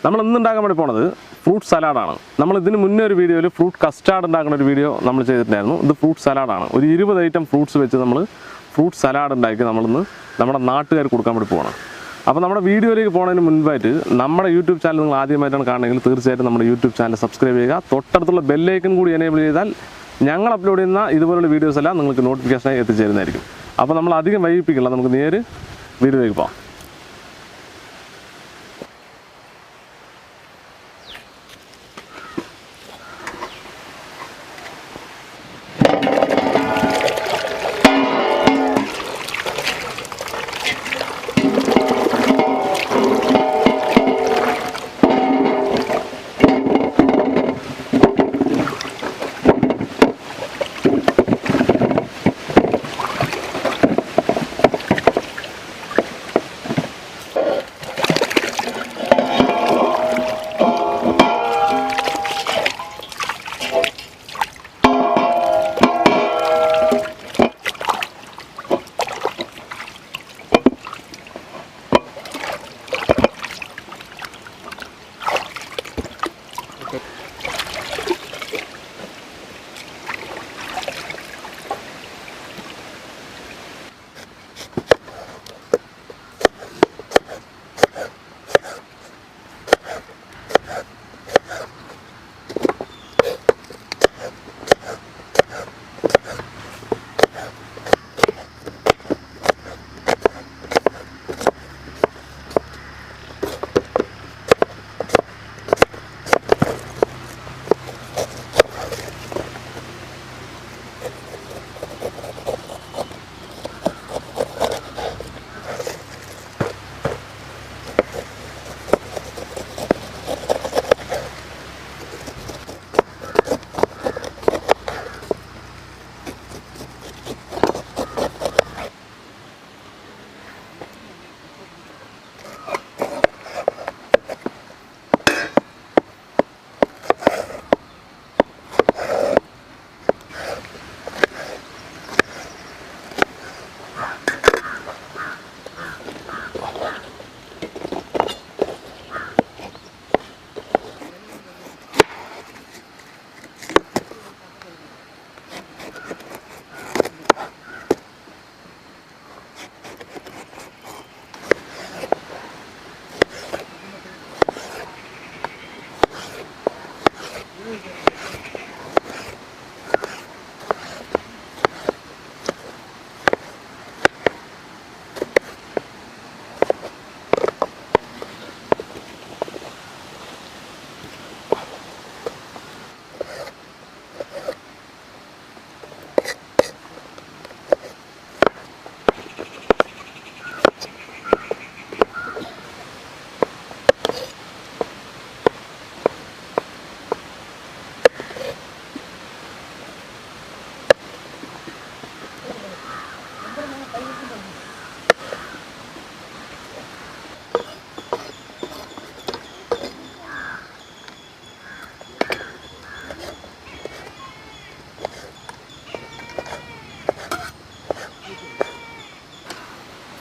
നമ്മൾ ഇന്ന് ഉണ്ടാക്കാൻ വേണ്ടി പോണത് ഫ്രൂട്ട് സലാഡാണ്. നമ്മൾ ഇതിന് മുന്നേ ഒരു വീഡിയോയിൽ ഫ്രൂട്ട് കസ്റ്റാർഡ് ഉണ്ടാക്കുന്ന ഒരു വീഡിയോ നമ്മൾ ചെയ്തിട്ടുണ്ടായിരുന്നു. ഇത് ഫ്രൂട്ട് സലാഡാണ്. ഒരു 20 ഐറ്റം ഫ്രൂട്ട്സ് വെച്ച് നമ്മൾ ഫ്രൂട്ട് സലാഡ് ഉണ്ടാക്കി നമ്മളിന്ന് നമ്മുടെ നാട്ടുകാർക്ക് കൊടുക്കാൻ വേണ്ടി പോകണം. അപ്പോൾ നമ്മുടെ വീഡിയോയിലേക്ക് പോകുന്നതിന് മുൻപായിട്ട് നമ്മുടെ യൂട്യൂബ് ചാനൽ നിങ്ങൾ ആദ്യമായിട്ടാണ് കാണുന്നതെങ്കിൽ തീർച്ചയായിട്ടും നമ്മുടെ യൂട്യൂബ് ചാനൽ സബ്സ്ക്രൈബ് ചെയ്യുക. തൊട്ടടുത്തുള്ള ബെല്ലൈക്കൺ കൂടി എനേബിൾ ചെയ്താൽ ഞങ്ങൾ അപ്ലോഡ് ചെയ്യുന്ന ഇതുപോലുള്ള വീഡിയോസ് എല്ലാം നിങ്ങൾക്ക് നോട്ടിഫിക്കേഷനായി എത്തിച്ചേരുന്നതായിരിക്കും. അപ്പോൾ നമ്മൾ അധികം വൈകിപ്പിക്കില്ല, നമുക്ക് നേരെ വീഡിയോയിലേക്ക് പോകാം.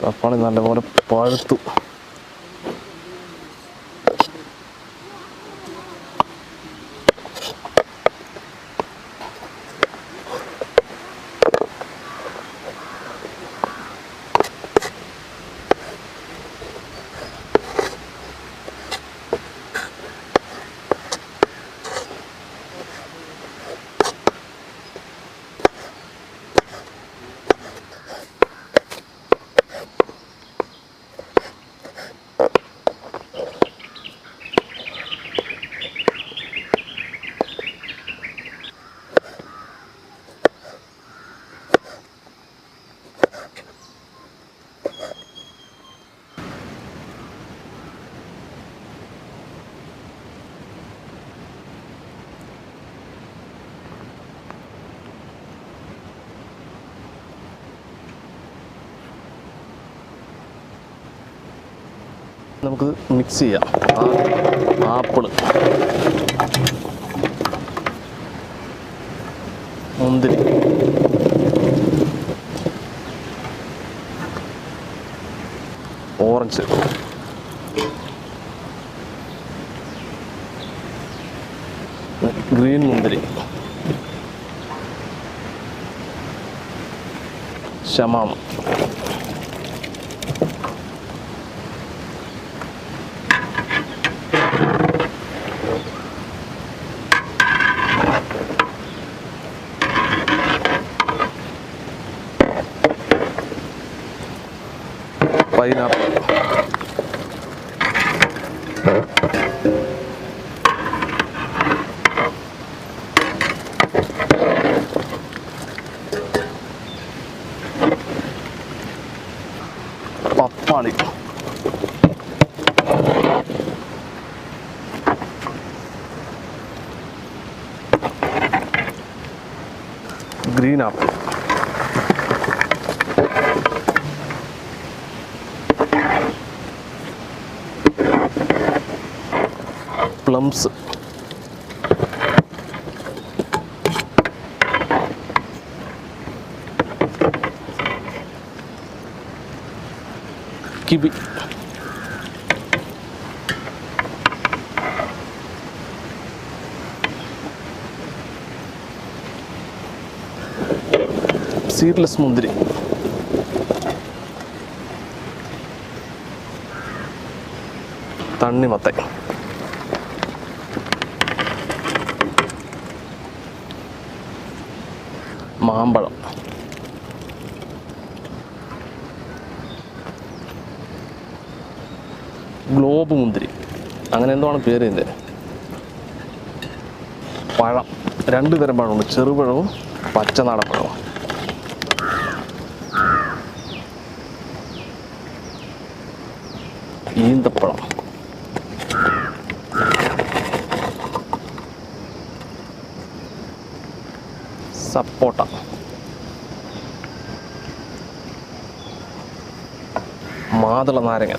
തക്കാളി നല്ലപോലെ പഴുത്തു. നമുക്ക് മിക്സ് ചെയ്യാം. ആപ്പിള്, മുന്തിരി, ഓറഞ്ച്, ഗ്രീൻ മുന്തിരി, ഷമാം, പൈനാപ്പിൾ, പപ്പാളി, green apple, plums, kiwi, seedless മുന്തിരി, തണ്ണിമത്തൻ, മാമ്പഴം, ഗ്ലോബ് മുന്തിരി, അങ്ങനെ എന്താണ് പേര് ഇതിൻ്റെ. പഴം, രണ്ട് തരം പഴമുണ്ട്, ചെറുപഴവും പച്ചനാടൻ പഴവും. ഈന്തപ്പഴം, സപ്പോട്ട, മാതള നാരങ്ങ,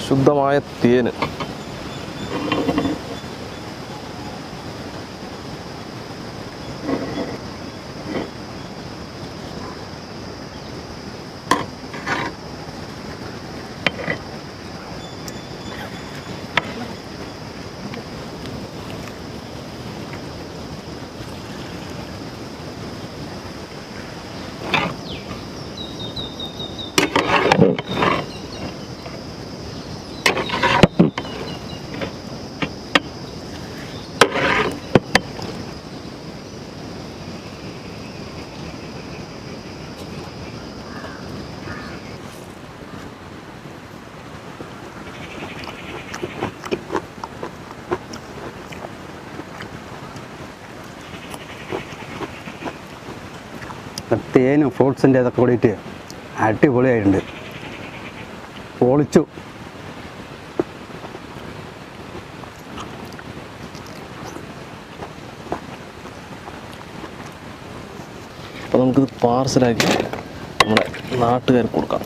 ശുദ്ധമായ തേന്, തേനും ഫ്രൂട്ട്സിൻ്റെ ഇതൊക്കെ കൂടിയിട്ട് അടിപൊളിയായിട്ടുണ്ട്. പൊളിച്ചു. അപ്പോൾ നമുക്കിത് പാർസലാക്കി നമ്മുടെ നാട്ടുകാർക്ക് കൊടുക്കാം.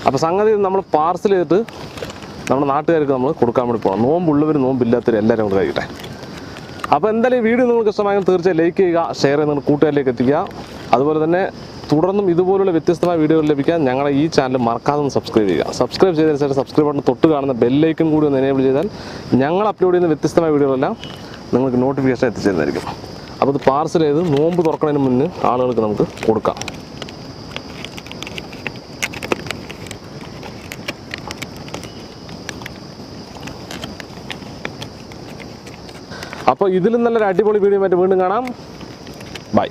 അപ്പോൾ സംഗതി നമ്മൾ പാർസൽ ചെയ്തിട്ട് നമ്മുടെ നാട്ടുകാർക്ക് നമ്മൾ കൊടുക്കാൻ വേണ്ടി പോകണം. നോമ്പുള്ളവർ നോമ്പില്ലാത്തവർ എല്ലാവരും കൊണ്ട് കഴിക്കട്ടെ. അപ്പോൾ എന്തായാലും ഈ വീഡിയോ നിങ്ങൾക്ക് ഇഷ്ടമായെങ്കിൽ തീർച്ചയായും ലൈക്ക് ചെയ്യുക, ഷെയർ ചെയ്ത് നിങ്ങൾ കൂട്ടുകാരിലേക്ക് എത്തിക്കുക. അതുപോലെ തന്നെ തുടർന്നും ഇതുപോലുള്ള വ്യത്യസ്തമായ വീഡിയോകൾ ലഭിക്കാൻ ഞങ്ങളുടെ ഈ ചാനൽ മറക്കാതെ ഒന്ന് സബ്സ്ക്രൈബ് ചെയ്യുക. സബ്സ്ക്രൈബ് ചെയ്തതിന് ശേഷം സബ്സ്ക്രൈബ് ബട്ടൺ തൊട്ട് കാണുന്ന ബെല്ലൈക്കൺ കൂടി ഒന്ന് എനേബിൾ ചെയ്താൽ ഞങ്ങൾ അപ്ലോഡ് ചെയ്യുന്ന വ്യത്യസ്തമായ വീഡിയോകളെല്ലാം നിങ്ങൾക്ക് നോട്ടിഫിക്കേഷൻ എത്തിച്ചേരുന്നതായിരിക്കും. അപ്പോൾ ഇത് പാർസൽ ചെയ്ത് നോമ്പ് തുറക്കുന്നതിന് മുന്നേ ആളുകൾക്ക് നമുക്ക് കൊടുക്കാം. അപ്പോൾ ഇതിലും നല്ലൊരു അടിപൊളി വീഡിയോ ആയിട്ട് വീണ്ടും കാണാം. ബൈ.